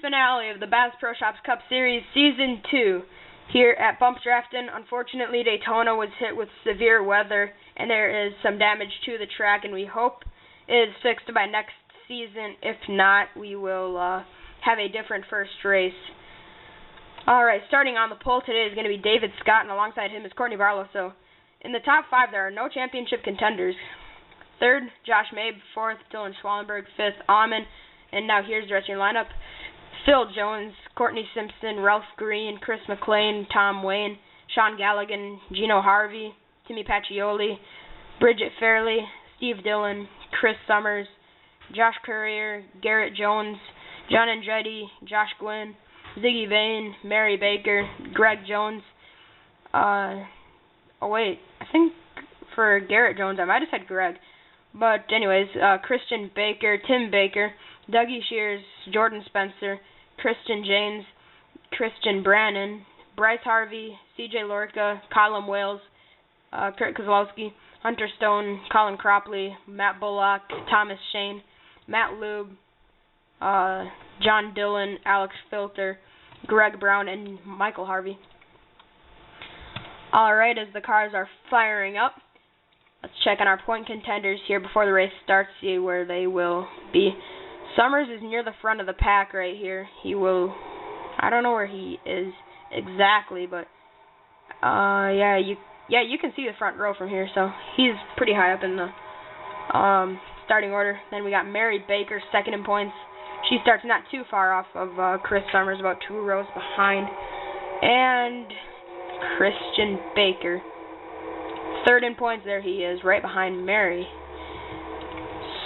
finale of the Bass Pro Shops Cup Series Season 2 here at Bump Drafton. Unfortunately, Daytona was hit with severe weather, and there is some damage to the track, and we hope it is fixed by next season. If not, we will have a different first race. Alright, starting on the pole today is going to be David Scott, and alongside him is Courtney Barlow. So, in the top 5, there are no championship contenders. 3rd, Josh Mabe. 4th, Dylan Schwallenberg. 5th, Aumann. And now here's the rest of your lineup. Phil Jones, Courtney Simpson, Ralph Green, Chris McLean, Tom Wayne, Sean Galligan, Gino Harvey, Timmy Pacioli, Bridget Fairley, Steve Dillon, Chris Summers, Josh Courier, Garrett Jones, John Andretti, Josh Gwynn, Ziggy Vane, Mary Baker, Greg Jones. I think for Garrett Jones I might have said Greg. But anyways, Christian Baker, Tim Baker, Dougie Shears, Jordan Spencer, Christian James, Christian Brannon, Bryce Harvey, CJ Lorca, Colin Wales, Kurt Kozlowski, Hunter Stone, Colin Cropley, Matt Bullock, Thomas Shane, Matt Lube, John Dillon, Alex Filter, Greg Brown, and Michael Harvey. Alright, as the cars are firing up, let's check on our point contenders here before the race starts, see where they will be. Summers is near the front of the pack right here. I don't know where he is exactly, but you can see the front row from here, so he's pretty high up in the starting order. Then we got Mary Baker, 2nd in points. She starts not too far off of Chris Summers, about 2 rows behind. And Christian Baker, 3rd in points. There he is, right behind Mary.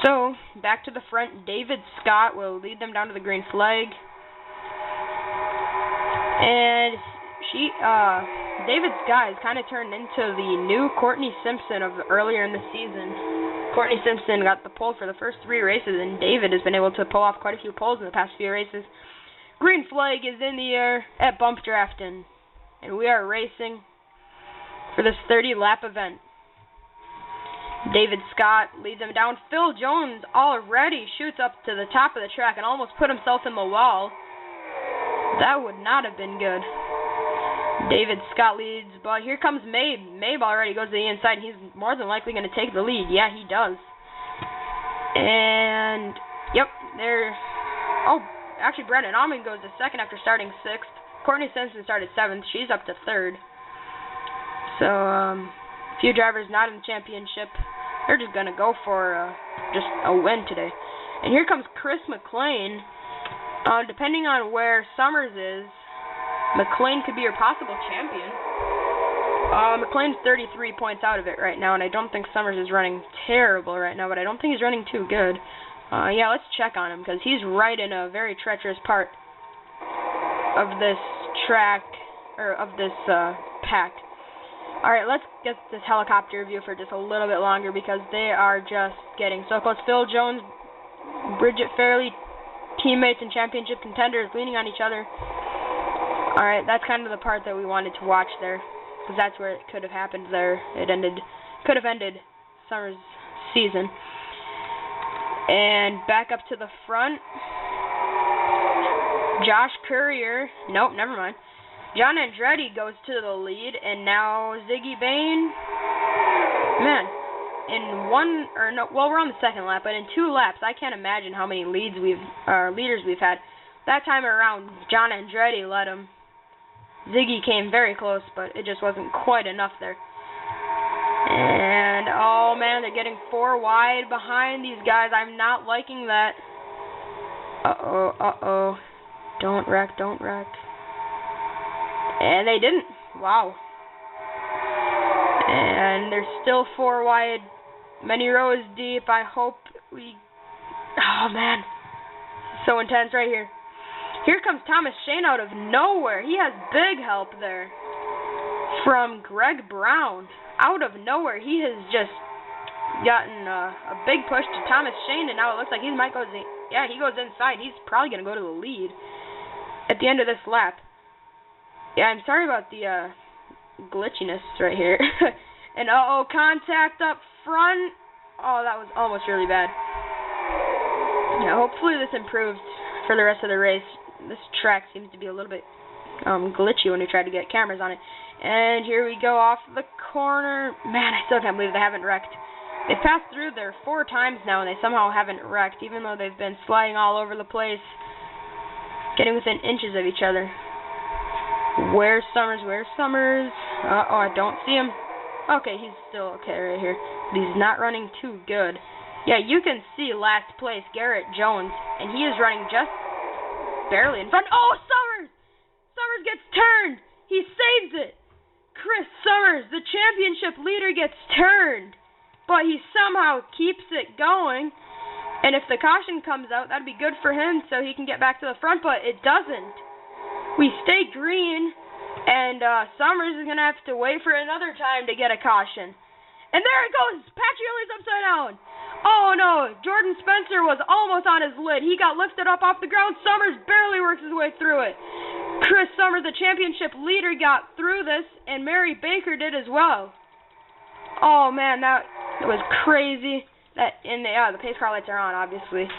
So, back to the front, David Scott will lead them down to the green flag. And David Scott has kind of turned into the new Courtney Simpson of earlier in the season. Courtney Simpson got the pole for the first 3 races, and David has been able to pull off quite a few poles in the past few races. Green flag is in the air at Bump Drafton, and we are racing for this 30-lap event. David Scott leads them down. Phil Jones already shoots up to the top of the track and almost put himself in the wall. That would not have been good. David Scott leads, but here comes Mabe. Mabe already goes to the inside. He's more than likely going to take the lead. Yeah, he does. And, yep, actually, Brendan Aumann goes to 2nd after starting 6th. Courtney Simpson started 7th. She's up to 3rd. So, few drivers not in the championship. They're just going to go for just a win today. And here comes Chris McLean. Depending on where Summers is, McLean could be your possible champion. McLean's 33 points out of it right now, and I don't think Summers is running terrible right now, but I don't think he's running too good. Yeah, let's check on him, because he's right in a very treacherous part of this track, or of this pack. Alright, let's get this helicopter view for just a little bit longer, because they are just getting so close. Phil Jones, Bridget Fairley, teammates and championship contenders leaning on each other. Alright, that's kind of the part that we wanted to watch there, because that's where it could have happened there. Could have ended Summers' season. And back up to the front, Josh Courier, nope, never mind. John Andretti goes to the lead, and now Ziggy Vane. Man, we're on the 2nd lap, but in 2 laps, I can't imagine how many leaders we've had. That time around, John Andretti led him. Ziggy came very close, but it just wasn't quite enough there. And, oh man, they're getting 4 wide behind these guys. I'm not liking that. Uh-oh. Don't wreck. And they didn't. Wow. And they're still 4 wide, many rows deep. I hope we... Oh, man. So intense right here. Here comes Thomas Shane out of nowhere. He has big help there from Greg Brown. Out of nowhere, he has just gotten a big push to Thomas Shane, and now it looks like he might go... Yeah, he goes inside. He's probably going to go to the lead at the end of this lap. Yeah, I'm sorry about the glitchiness right here. And contact up front. Oh, that was almost really bad. Yeah, hopefully this improves for the rest of the race. This track seems to be a little bit glitchy when we try to get cameras on it. And here we go off the corner. Man, I still can't believe they haven't wrecked. They've passed through there 4 times now, and they somehow haven't wrecked, even though they've been sliding all over the place, getting within inches of each other. Where's Summers? Where's Summers? Uh-oh, I don't see him. Okay, he's still okay right here, but he's not running too good. Yeah, you can see last place, Garrett Jones, and he is running just barely in front. Oh, Summers! Summers gets turned! He saves it! Chris Summers, the championship leader, gets turned, but he somehow keeps it going, and if the caution comes out, that'd be good for him so he can get back to the front, but it doesn't. We stay green, and Summers is going to have to wait for another time to get a caution. And there it goes! Pacioli's upside down! Oh no! Jordan Spencer was almost on his lid. He got lifted up off the ground. Summers barely works his way through it. Chris Summers, the championship leader, got through this, and Mary Baker did as well. Oh man, that was crazy. The pace car lights are on, obviously.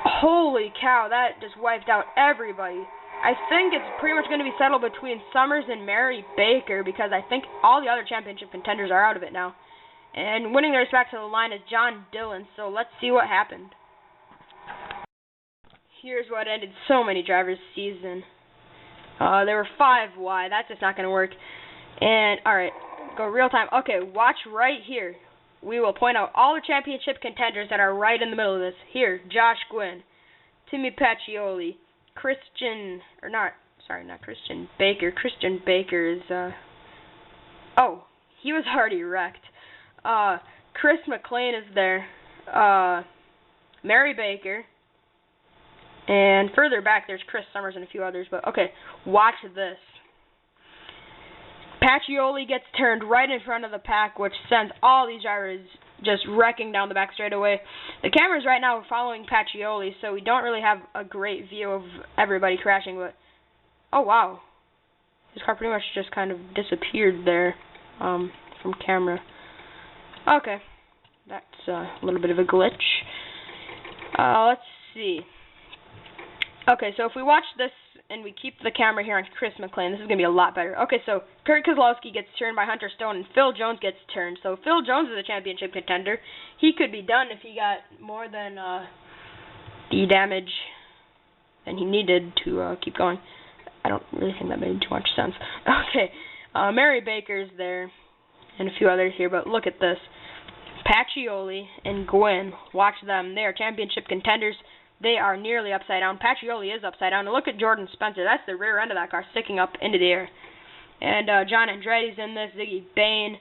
Holy cow, that just wiped out everybody. I think it's pretty much going to be settled between Summers and Mary Baker, because I think all the other championship contenders are out of it now. And winning the race back to the line is John Dillon, so let's see what happened. Here's what ended so many drivers' season. There were 5 wide. That's just not going to work. And, alright, go real time. Okay, watch right here. We will point out all the championship contenders that are right in the middle of this. Here, Josh Gwynn, Timmy Pacioli, Baker. Christian Baker is, he was already wrecked. Chris McLean is there. Mary Baker. And further back, there's Chris Summers and a few others. But, okay, watch this. Pacioli gets turned right in front of the pack, which sends all these drivers just wrecking down the back straightaway. The cameras right now are following Pacioli, so we don't really have a great view of everybody crashing. But, oh, wow. His car pretty much just kind of disappeared there from camera. Okay. That's a little bit of a glitch. Let's see. Okay, so if we watch this and we keep the camera here on Chris McLean, this is going to be a lot better. Okay, so Kurt Kozlowski gets turned by Hunter Stone, and Phil Jones gets turned. So Phil Jones is a championship contender. He could be done if he got more than the damage than he needed to keep going. I don't really think that made too much sense. Okay, Mary Baker's there, and a few others here, but look at this. Pacioli and Gwynn, watch them. They are championship contenders. They are nearly upside down. Pacioli is upside down. And look at Jordan Spencer. That's the rear end of that car sticking up into the air. And John Andretti's in this, Ziggy Bain.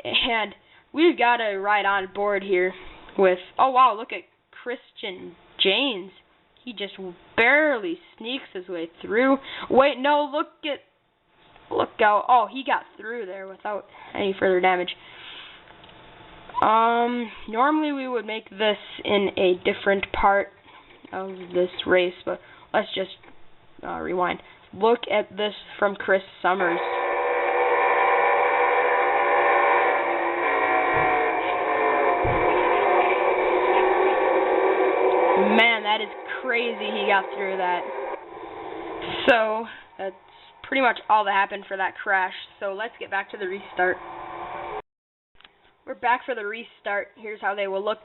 And we've got to ride on board here with, oh wow, look at Christian James. He just barely sneaks his way through. Wait, no, look out. Oh, he got through there without any further damage. Normally we would make this in a different part of this race, but let's just rewind. Look at this from Chris Summers. Man, that is crazy he got through that. So, that's pretty much all that happened for that crash. So, let's get back to the restart. We're back for the restart. Here's how they will look.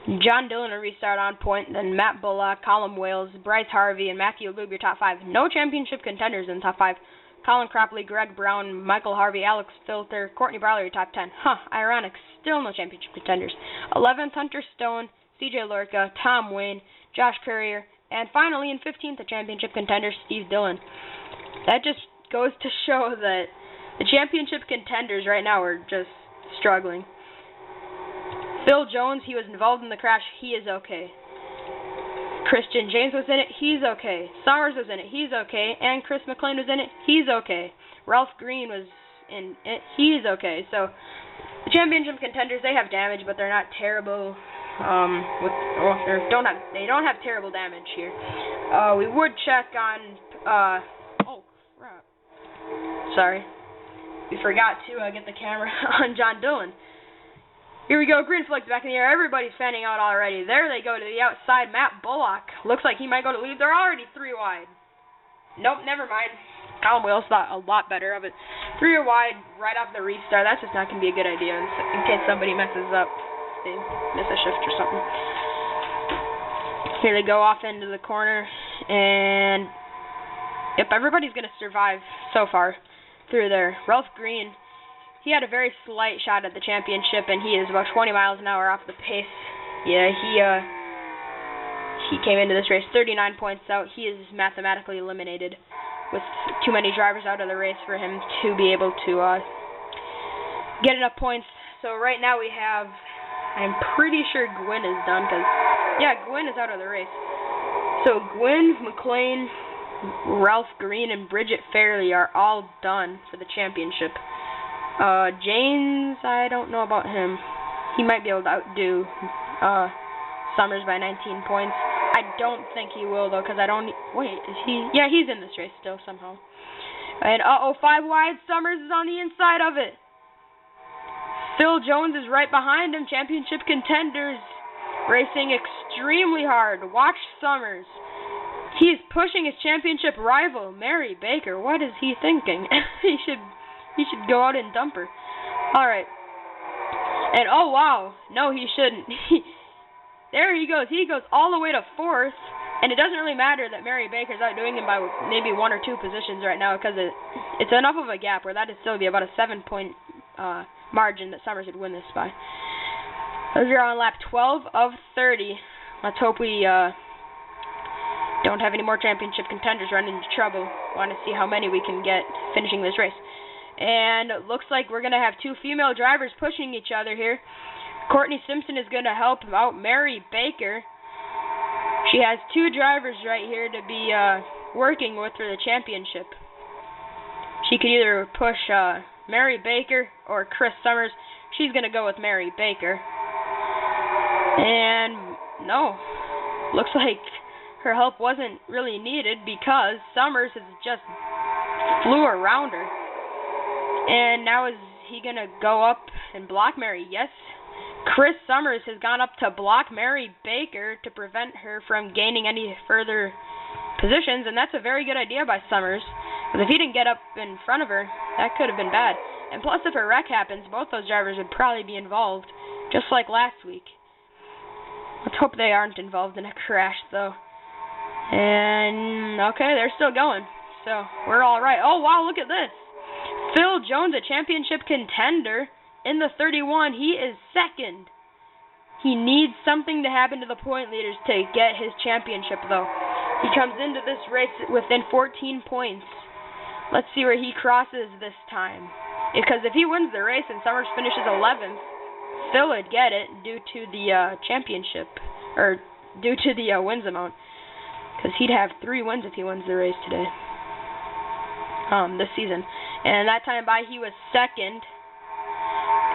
John Dillon will restart on point, then Matt Bullock, Colin Wales, Bryce Harvey, and Matthew Lube, your top 5. No championship contenders in the top 5. Colin Cropley, Greg Brown, Michael Harvey, Alex Filter, Courtney Brawler, your top 10. Ironic. Still no championship contenders. 11th, Hunter Stone, CJ Lorca, Tom Wayne, Josh Courier, and finally in 15th, the championship contender, Steve Dillon. That just goes to show that the championship contenders right now are just struggling. Phil Jones, he was involved in the crash. He is okay. Christian James was in it. He's okay. Summers was in it. He's okay. And Chris McLean was in it. He's okay. Ralph Green was in it. He's okay. So the championship contenders, they have damage, but they're not terrible. They don't have terrible damage here. We would check on. Oh crap! Sorry, we forgot to get the camera on John Dillon. Here we go, green flags back in the air. Everybody's fanning out already. There they go to the outside. Matt Bullock. Looks like he might go to lead. They're already 3 wide. Nope, never mind. Colin Wills thought a lot better of it. 3 wide right off the restart. That's just not going to be a good idea in case somebody messes up. They miss a shift or something. Here they go off into the corner. And, yep, everybody's going to survive so far through there. Ralph Green, he had a very slight shot at the championship, and he is about 20 miles an hour off the pace. Yeah, he came into this race 39 points out. He is mathematically eliminated with too many drivers out of the race for him to be able to get enough points. So right now we have, I'm pretty sure Gwynn is done, because, yeah, Gwynn is out of the race. So Gwynn, McLean, Ralph Green, and Bridget Fairley are all done for the championship. James, I don't know about him. He might be able to outdo Summers by 19 points. I don't think he will, though, because I don't... Wait, is he... Yeah, he's in this race still, somehow. And, 5 wide. Summers is on the inside of it. Phil Jones is right behind him. Championship contenders racing extremely hard. Watch Summers. He is pushing his championship rival, Mary Baker. What is he thinking? He should go out and dump her. Alright. And, oh, wow. No, he shouldn't. There he goes. He goes all the way to 4th. And it doesn't really matter that Mary Baker's outdoing him by maybe 1 or 2 positions right now, because it's enough of a gap where that would still be about a 7-point margin that Summers would win this by. Those are on lap 12 of 30. Let's hope we don't have any more championship contenders run into trouble. Want to see how many we can get finishing this race. And it looks like we're going to have 2 female drivers pushing each other here. Courtney Simpson is going to help out Mary Baker. She has 2 drivers right here to be working with for the championship. She could either push Mary Baker or Chris Summers. She's going to go with Mary Baker. And no, looks like her help wasn't really needed because Summers has just flew around her. And now is he going to go up and block Mary? Yes. Chris Summers has gone up to block Mary Baker to prevent her from gaining any further positions, and that's a very good idea by Summers. Because if he didn't get up in front of her, that could have been bad. And plus, if a wreck happens, both those drivers would probably be involved, just like last week. Let's hope they aren't involved in a crash, though. And, okay, they're still going. So, we're all right. Oh, wow, look at this. Phil Jones, a championship contender. In the 31, he is second. He needs something to happen to the point leaders to get his championship, though. He comes into this race within 14 points. Let's see where he crosses this time. Because if he wins the race and Summers finishes 11th, Phil would get it due to the championship, or due to the wins amount. Because he'd have 3 wins if he wins the race today. This season. And that time by, he was second.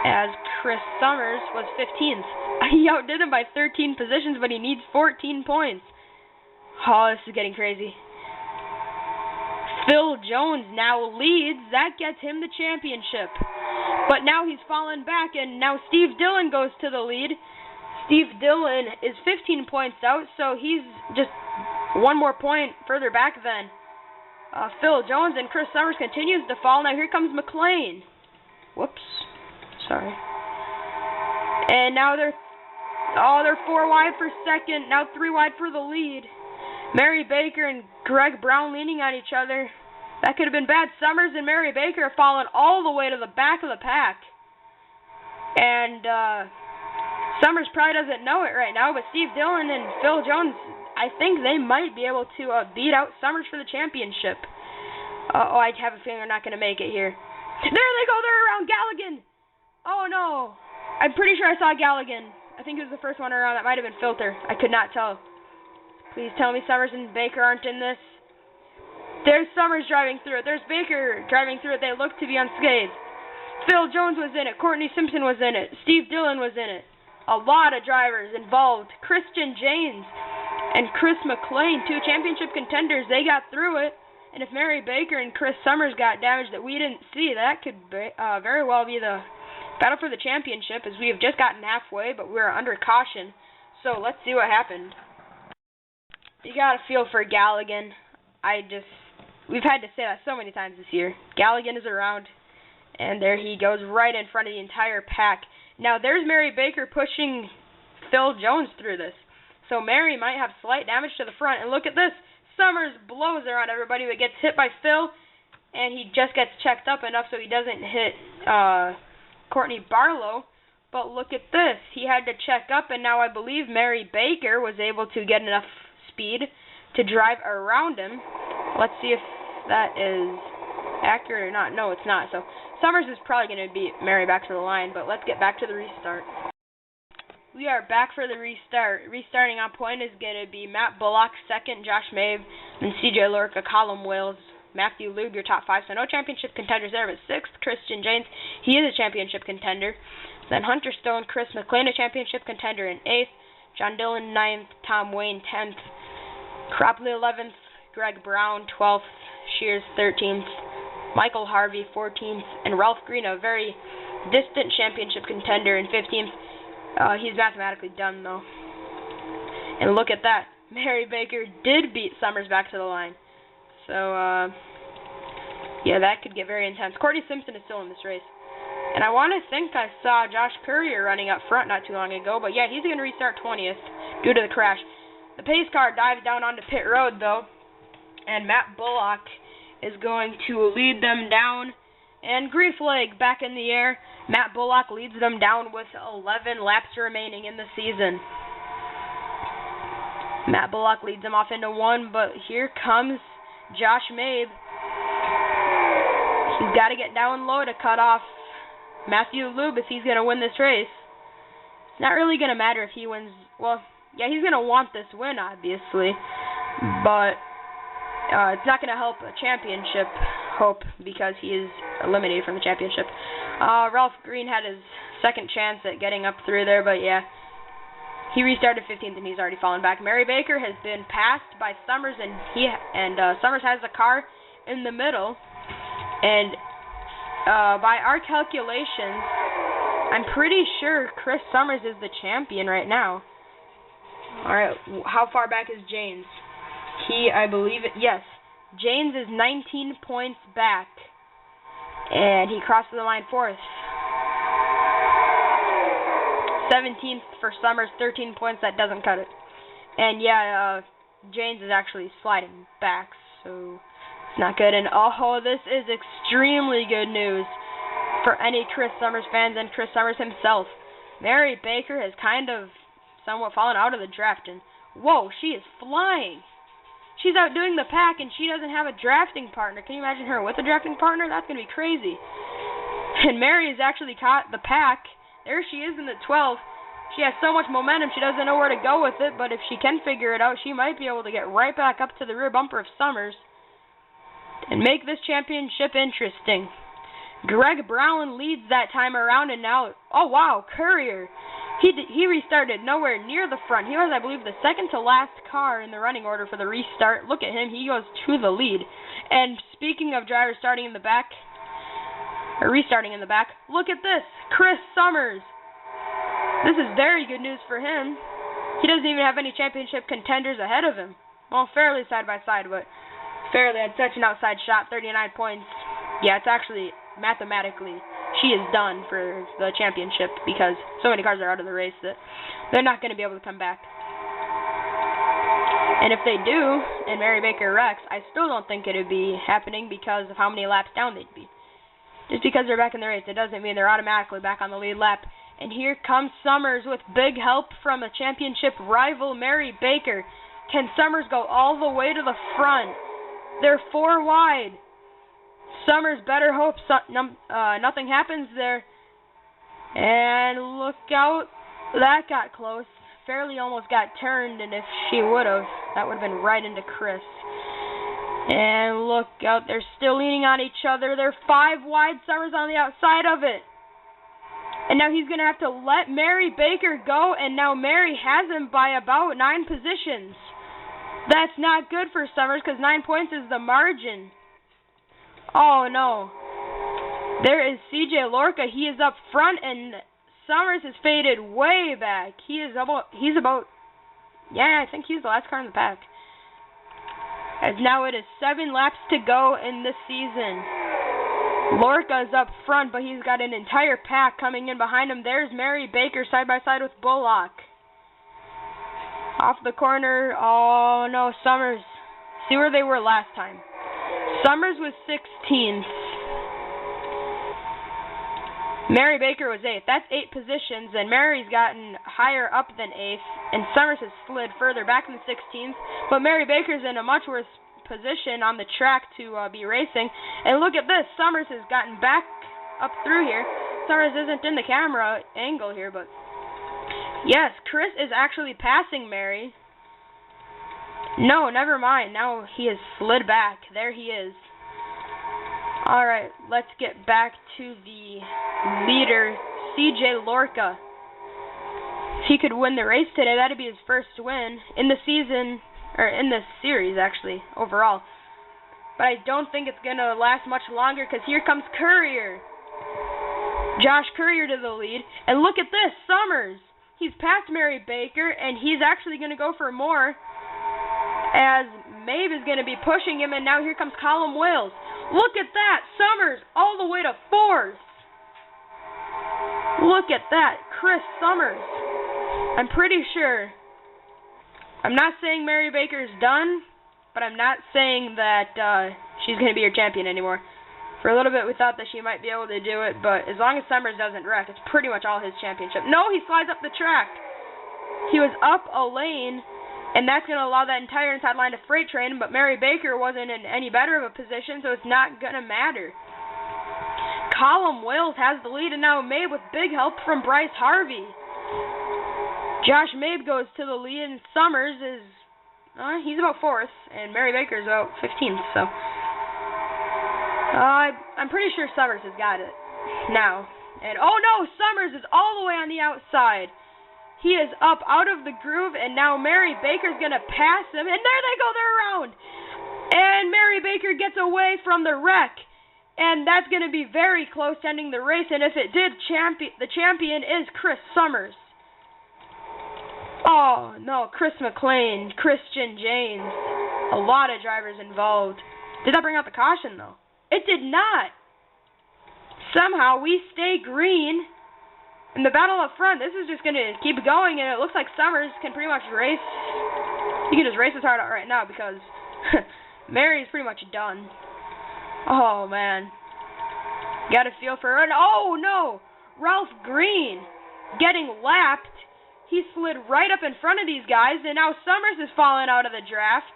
As Chris Summers was 15th. He outdid him by 13 positions, but he needs 14 points. Oh, this is getting crazy. Phil Jones now leads. That gets him the championship. But now he's fallen back, and now Steve Dillon goes to the lead. Steve Dillon is 15 points out, so he's just 1 more point further back than Phil Jones, and Chris Summers continues to fall. Now here comes McLean. Whoops. Sorry. And now they're 4 wide for second, now 3 wide for the lead. Mary Baker and Greg Brown leaning on each other. That could have been bad. Summers and Mary Baker have fallen all the way to the back of the pack. And Summers probably doesn't know it right now, but Steve Dillon and Phil Jones, I think they might be able to beat out Summers for the championship. I have a feeling they're not going to make it here. There they go, they're around Galligan. Oh no, I'm pretty sure I saw Galligan. I think it was the first one around. That might have been Filter. I could not tell. Please tell me Summers and Baker aren't in this. There's Summers driving through it. There's Baker driving through it. They look to be unscathed. Phil Jones was in it. Courtney Simpson was in it. Steve Dillon was in it. A lot of drivers involved. Christian James and Chris McLean, 2 championship contenders. They got through it. And if Mary Baker and Chris Summers got damage that we didn't see, that could very well be the battle for the championship, as we have just gotten halfway, but we're under caution. So let's see what happened. You gotta feel for Galligan. We've had to say that so many times this year. Galligan is around, and there he goes right in front of the entire pack. Now there's Mary Baker pushing Phil Jones through this. So Mary might have slight damage to the front, and look at this. Summers blows around everybody, but gets hit by Phil, and he just gets checked up enough so he doesn't hit Courtney Barlow. But look at this. He had to check up, and now I believe Mary Baker was able to get enough speed to drive around him. Let's see if that is accurate or not. No, it's not. So Summers is probably going to beat Mary back to the line, but let's get back to the restart. We are back for the restart. Restarting on point is going to be Matt Bullock, second, Josh Mabe, and CJ Lorca, Colin Wales, Matthew Lug, your top five. So no championship contenders there, but sixth, Christian James. He is a championship contender. Then Hunter Stone, Chris McLean, a championship contender in eighth. John Dillon, ninth. Tom Wayne, 10th. Cropley, 11th. Greg Brown, 12th. Shears, 13th. Michael Harvey, 14th. And Ralph Green, a very distant championship contender, in 15th. He's mathematically done, though. And look at that. Mary Baker did beat Summers back to the line. So, yeah, that could get very intense. Courtney Simpson is still in this race. And I want to think I saw Josh Courier running up front not too long ago. But, yeah, he's going to restart 20th due to the crash. The pace car dives down onto pit road, though. And Matt Bullock is going to lead them down. And green flag back in the air. Matt Bullock leads them down with 11 laps remaining in the season. Matt Bullock leads them off into one, but here comes Josh Mabe. He's got to get down low to cut off Matthew Lube if he's going to win this race. It's not really going to matter if he wins. Well, yeah, he's going to want this win, obviously, but it's not going to help a championship hope because he is eliminated from the championship. Ralph Green had his second chance at getting up through there, but yeah, he restarted 15th and he's already fallen back. Mary Baker has been passed by Summers, and Summers has the car in the middle. And by our calculations, I'm pretty sure Chris Summers is the champion right now. All right, how far back is James? I believe it. Yes, James is 19 points back, and he crosses the line 4th. 17th for Summers, 13 points. That doesn't cut it. And yeah, James is actually sliding back, so it's not good. And oh, this is extremely good news for any Chris Summers fans and Chris Summers himself. Mary Baker has kind of somewhat fallen out of the draft, and whoa, she is flying. She's outdoing the pack, and she doesn't have a drafting partner. Can you imagine her with a drafting partner? That's going to be crazy. And Mary has actually caught the pack. There she is in the 12th. She has so much momentum, she doesn't know where to go with it, but if she can figure it out, she might be able to get right back up to the rear bumper of Summers and make this championship interesting. Greg Brown leads that time around, and now, oh wow, Courier. He restarted nowhere near the front. He was, I believe, the second to last car in the running order for the restart. Look at him. He goes to the lead. And speaking of drivers starting in the back, or restarting in the back, look at this. Chris Summers. This is very good news for him. He doesn't even have any championship contenders ahead of him. Well, fairly side by side, but fairly had such an outside shot, 39 points. Yeah, it's actually mathematically, she is done for the championship because so many cars are out of the race that they're not going to be able to come back. And if they do, and Mary Baker wrecks, I still don't think it would be happening because of how many laps down they'd be. Just because they're back in the race, it doesn't mean they're automatically back on the lead lap. And here comes Summers with big help from a championship rival, Mary Baker. Can Summers go all the way to the front? They're 4 wide. Summers better hope nothing happens there. And look out. That got close. Fairly almost got turned, and if she would have, that would have been right into Chris. And look out. They're still leaning on each other. They're 5 wide. Summers on the outside of it. And now he's going to have to let Mary Baker go, and now Mary has him by about 9 positions. That's not good for Summers because 9 points is the margin. Oh, no. There is CJ Lorca. He is up front, and Summers has faded way back. He's about, yeah, I think he's the last car in the pack. As now it is 7 laps to go in this season. Lorca's up front, but he's got an entire pack coming in behind him. There's Mary Baker side by side with Bullock. Off the corner, oh no, Summers. See where they were last time. Summers was 16th. Mary Baker was 8th. That's 8 positions, and Mary's gotten higher up than 8th, and Summers has slid further back than 16th, but Mary Baker's in a much worse position on the track to be racing. And look at this, Summers has gotten back up through here. Summers isn't in the camera angle here, but yes, Chris is actually passing Mary. No, never mind. Now he has slid back. There he is. Alright, let's get back to the leader, CJ Lorca. If he could win the race today, that'd be his first win in the season, or in this series, actually, overall. But I don't think it's going to last much longer, because here comes Courier. Josh Courier to the lead. And look at this, Summers. He's passed Mary Baker, and he's actually going to go for more, as Maeve is going to be pushing him, and now here comes Colin Wales. Look at that, Summers all the way to 4th. Look at that, Chris Summers. I'm pretty sure, I'm not saying Mary Baker's done, but I'm not saying that she's going to be your champion anymore. For a little bit we thought that she might be able to do it, but as long as Summers doesn't wreck, it's pretty much all his championship. No, he slides up the track. He was up a lane, and that's going to allow that entire inside line to freight train, but Mary Baker wasn't in any better of a position, so it's not going to matter. Colin Wales has the lead, and now Mabe with big help from Bryce Harvey. Josh Mabe goes to the lead, and Summers is, he's about 4th, and Mary Baker's about 15th, so I'm pretty sure Summers has got it now. And oh no, Summers is all the way on the outside. He is up out of the groove, and now Mary Baker's going to pass him, and there they go, they're around. And Mary Baker gets away from the wreck, and that's going to be very close to ending the race, and if it did, the champion is Chris Summers. Oh, no, Chris McLean, Christian James, a lot of drivers involved. Did that bring out the caution, though? It did not. Somehow, we stay green. In the battle up front, this is just going to keep going, and it looks like Summers can pretty much race. He can just race his heart out right now because Mary's pretty much done. Oh, man. Got a feel for her. And oh, no. Ralph Green getting lapped. He slid right up in front of these guys, and now Summers is falling out of the draft.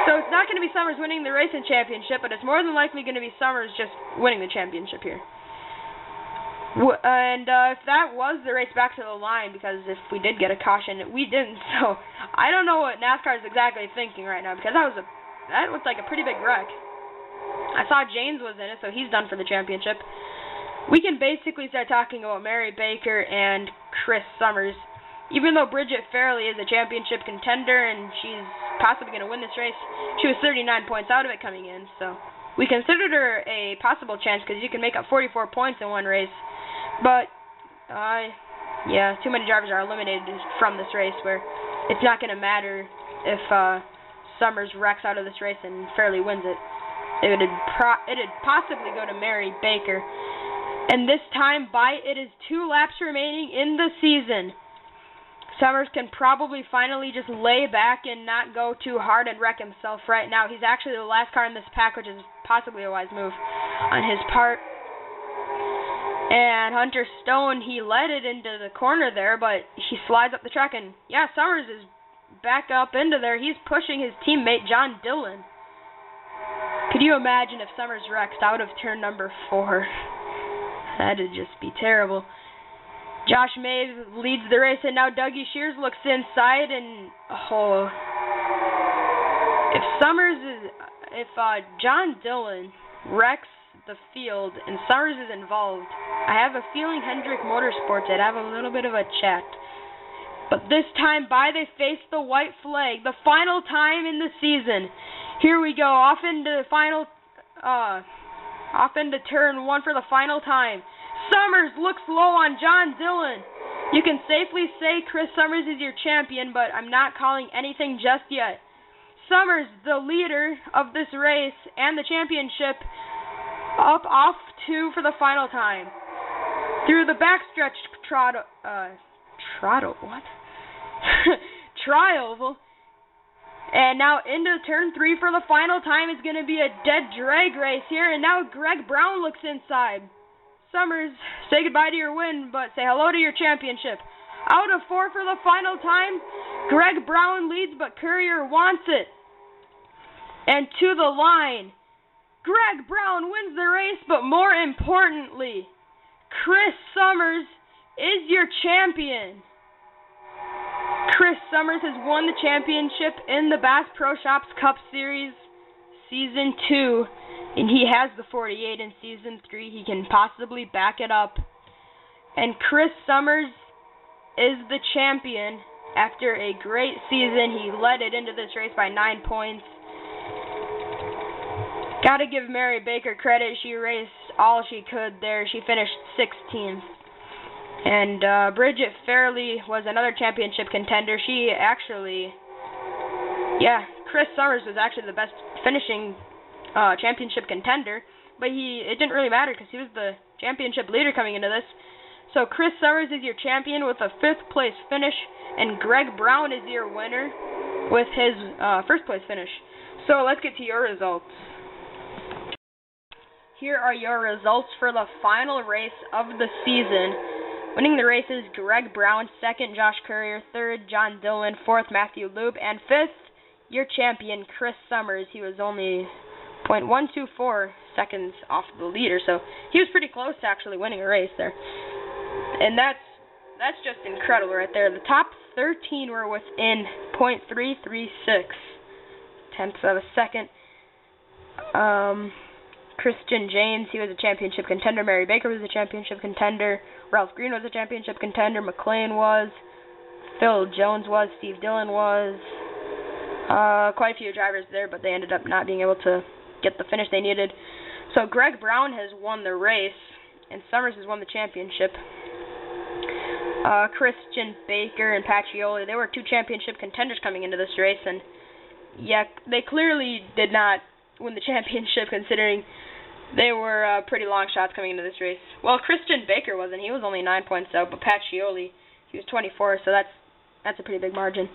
So it's not going to be Summers winning the racing championship, but it's more than likely going to be Summers just winning the championship here. And if that was the race back to the line, because if we did get a caution, we didn't. So I don't know what NASCAR is exactly thinking right now, because that looked like a pretty big wreck. I saw James was in it, so he's done for the championship. We can basically start talking about Mary Baker and Chris Summers. Even though Bridget Fairley is a championship contender and she's possibly going to win this race, she was 39 points out of it coming in. So we considered her a possible chance because you can make up 44 points in one race. But, yeah, too many drivers are eliminated from this race where it's not going to matter if Summers wrecks out of this race and Fairley wins it. It'd possibly go to Mary Baker. And this time, it is 2 laps remaining in the season. Summers can probably finally just lay back and not go too hard and wreck himself right now. He's actually the last car in this pack, which is possibly a wise move on his part. And Hunter Stone, he led it into the corner there, but he slides up the track, and yeah, Summers is back up into there. He's pushing his teammate, John Dillon. Could you imagine if Summers wrecks out of turn number 4? That'd just be terrible. Josh Mays leads the race, and now Dougie Shears looks inside, and if John Dillon wrecks the field and Summers is involved, I have a feeling Hendrick Motorsports would have a little bit of a chat. But this time they face the white flag, the final time in the season. Here we go, off into the final Off into turn 1 for the final time. Summers looks low on John Dillon. You can safely say Chris Summers is your champion, but I'm not calling anything just yet. Summers, the leader of this race and the championship, off 2 for the final time. Through the backstretch trial. And now into turn 3 for the final time. Is going to be a dead drag race here. And now Greg Brown looks inside. Summers, say goodbye to your win, but say hello to your championship. Out of 4 for the final time. Greg Brown leads, but Courier wants it. And to the line. Greg Brown wins the race, but more importantly, Chris Summers is your champion. Chris Summers has won the championship in the Bass Pro Shops Cup Series Season 2, and he has the 48 in Season 3. He can possibly back it up. And Chris Summers is the champion after a great season. He led it into this race by 9 points. Gotta give Mary Baker credit. She raced all she could there. She finished 16th. And Bridget Fairley was another championship contender. Chris Summers was actually the best finishing championship contender, but it didn't really matter because he was the championship leader coming into this. So Chris Summers is your champion with a 5th place finish, and Greg Brown is your winner with his 1st place finish. So let's get to your results. Here are your results for the final race of the season. Winning the races, Greg Brown, 2nd, Josh Courier, 3rd, John Dillon, 4th, Matthew Loop, and 5th, your champion, Chris Summers. He was only 0.124 seconds off the leader, so he was pretty close to actually winning a race there. And that's just incredible right there. The top 13 were within 0.336 tenths of a second. Christian James, he was a championship contender. Mary Baker was a championship contender. Ralph Green was a championship contender. McLean was. Phil Jones was. Steve Dillon was. Quite a few drivers there, but they ended up not being able to get the finish they needed. So Greg Brown has won the race, and Summers has won the championship. Christian Baker and Pacioli, they were 2 championship contenders coming into this race, and yeah, they clearly did not win the championship considering they were pretty long shots coming into this race. Well, Christian Baker wasn't. He was only 9 points out, but Pacioli, he was 24, so that's a pretty big margin.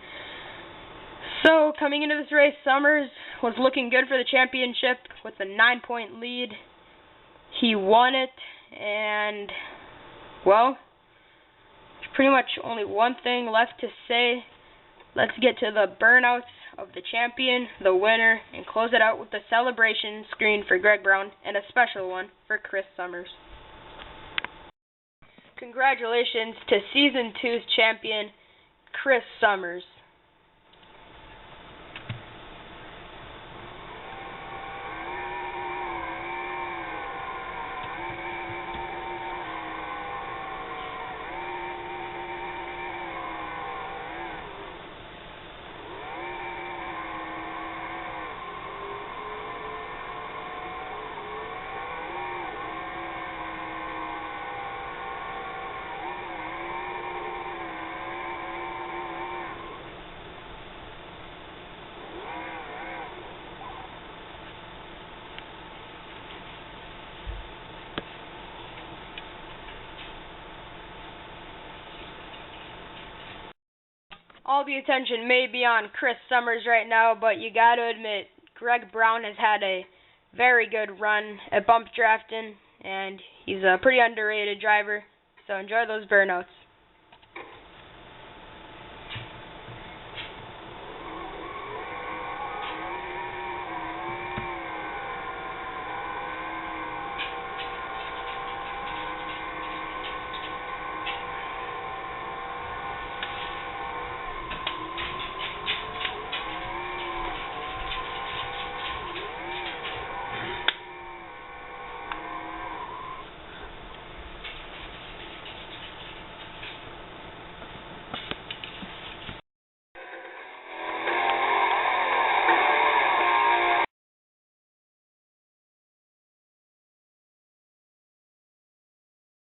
So coming into this race, Summers was looking good for the championship with a 9-point lead. He won it, and well, there's pretty much only one thing left to say. Let's get to the burnouts of the champion, the winner, and close it out with the celebration screen for Greg Brown and a special one for Chris Summers. Congratulations to Season 2's champion, Chris Summers. All the attention may be on Chris Summers right now, but you got to admit, Greg Brown has had a very good run at bump drafting, and he's a pretty underrated driver, so enjoy those burnouts.